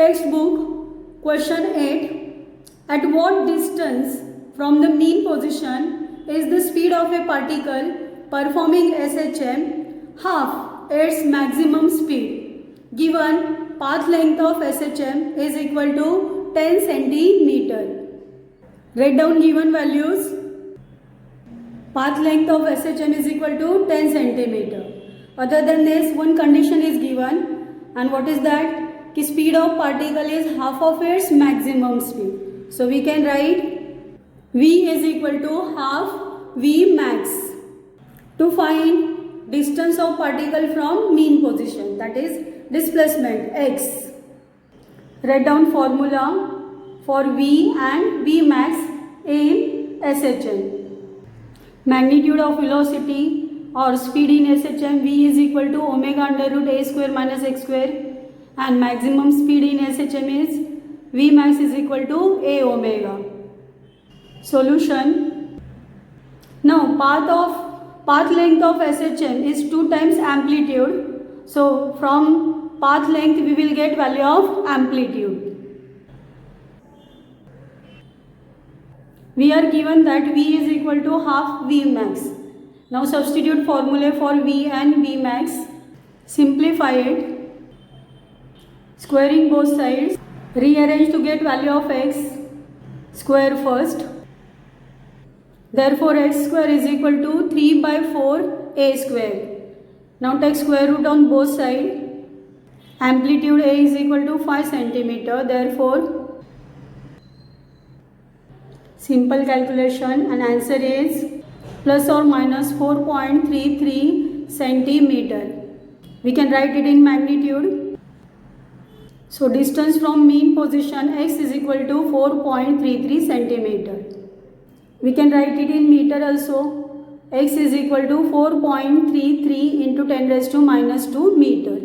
Textbook question 8. At what distance from the mean position is the speed of a particle performing SHM half its maximum speed? Given path length of SHM is equal to 10 centimeter. Write down given values. Path length of SHM is equal to 10 centimeter. Other than this, one condition is given, and what is that? कि speed of particle is half of its maximum speed. So we can write V is equal to half V max. To find distance of particle from mean position, that is displacement x. Write down formula for V and V max in SHM. Magnitude of velocity or speed in SHM, V is equal to omega under root a square minus x square, and maximum speed in SHM is V max is equal to a omega. Solution. Now path length of SHM is 2 times amplitude. So from path length we will get value of amplitude. We are given that V is equal to half V max. Now substitute formula for V and V max. Simplify it. Squaring both sides. Rearrange to get value of x. Square first. Therefore x square is equal to 3 by 4 a square. Now take square root on both sides. Amplitude a is equal to 5 centimeter. Therefore simple calculation and answer is plus or minus 4.33 centimeter. We can write it in magnitude. So distance from mean position x is equal to 4.33 centimeter. We can write it in meter also. X is equal to 4.33 into 10 raised to minus 2 meter.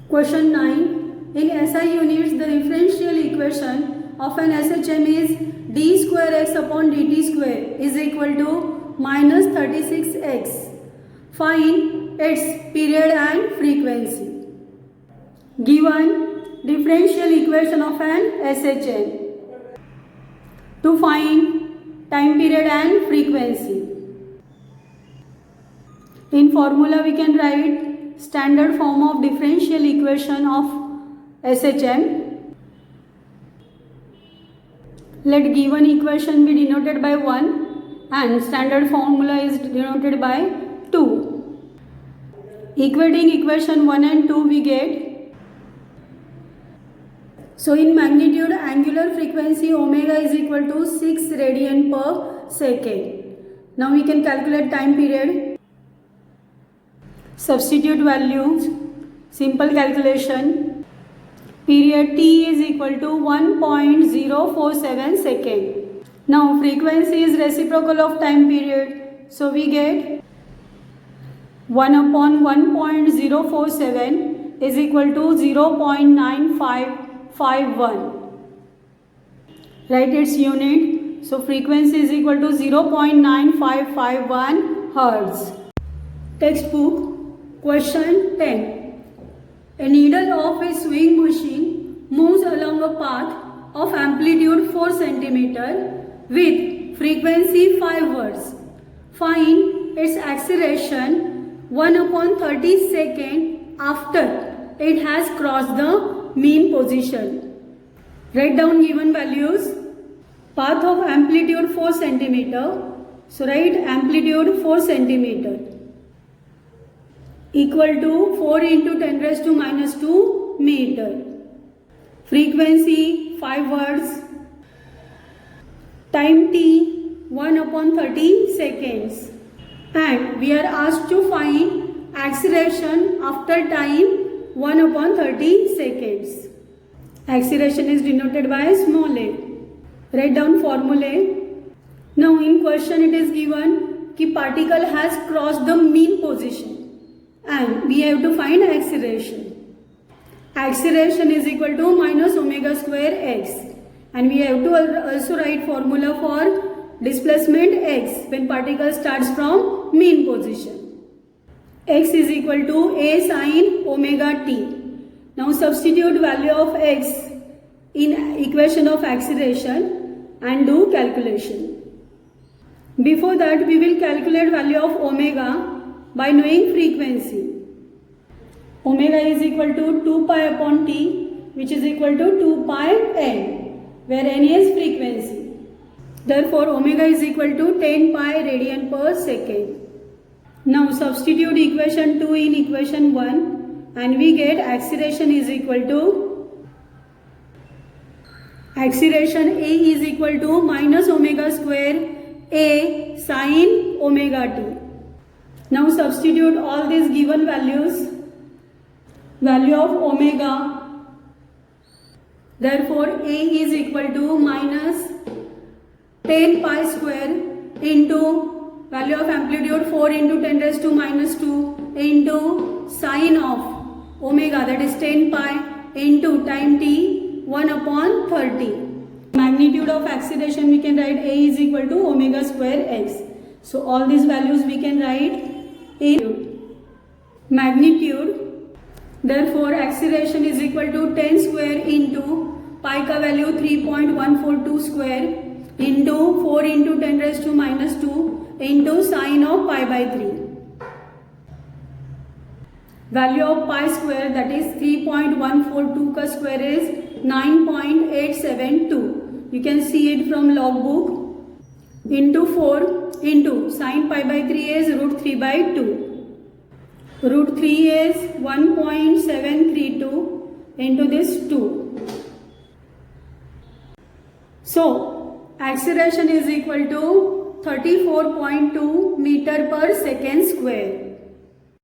Question 9. In SI units, the differential equation of an SHM is d square x upon dt square is equal to minus 36x. Find its period and frequency. Given differential equation of an SHM. To find time period and frequency. In formula we can write standard form of differential equation of SHM. Let given equation be denoted by 1 and standard formula is denoted by 2. Equating equation 1 and 2 we get. So in magnitude, angular frequency omega is equal to 6 radian per second. Now we can calculate time period. Substitute values. Simple calculation. Period t is equal to 1.047 second. Now frequency is reciprocal of time period. So we get 1 upon 1.047 is equal to 0.9551. Write its unit. So frequency is equal to 0.9551 Hertz. Textbook question 10. A needle of a sewing machine moves along a path of amplitude 4 cm with frequency 5 Hz. Find its acceleration 1 upon 30 seconds after it has crossed the mean position. Write down given values. Path of amplitude 4 centimeter. So write amplitude 4 centimeter equal to 4 into 10 raised to minus 2 meter. Frequency 5 Hz. Time t 1 upon 30 seconds. And we are asked to find acceleration after time 1 upon 30 seconds. Acceleration is denoted by small a. Write down formula. Now in question it is given कि particle has crossed the mean position and we have to find acceleration. Acceleration is equal to minus omega square x, and we have to also write formula for displacement x when particle starts from mean position. X is equal to a sin omega t. Now substitute value of x in equation of acceleration and do calculation. Before that, we will calculate value of omega by knowing frequency. Omega is equal to 2 pi upon t, which is equal to 2 pi n, where n is frequency. Therefore, omega is equal to 10 pi radian per second. Now substitute equation 2 in equation 1 and we get acceleration is equal to acceleration A is equal to minus omega square A sin omega t. Now substitute all these given values. Value of omega, therefore A is equal to minus 10 pi square into value of amplitude 4 into 10 raised to minus 2 into sine of omega, that is 10 pi into time t 1 upon 30. Magnitude of acceleration we can write A is equal to omega square x. So all these values we can write in magnitude. Therefore acceleration is equal to 10 square into pi ka value 3.142 square into 4 into 10 raised to minus 2 into sine of pi by 3. Value of pi square, that is 3.142 ka square is 9.872. You can see it from logbook. Into 4 into sine pi by 3 is root 3 by 2. Root 3 is 1.732 into this 2. So acceleration is equal to 34.2 meter per second square.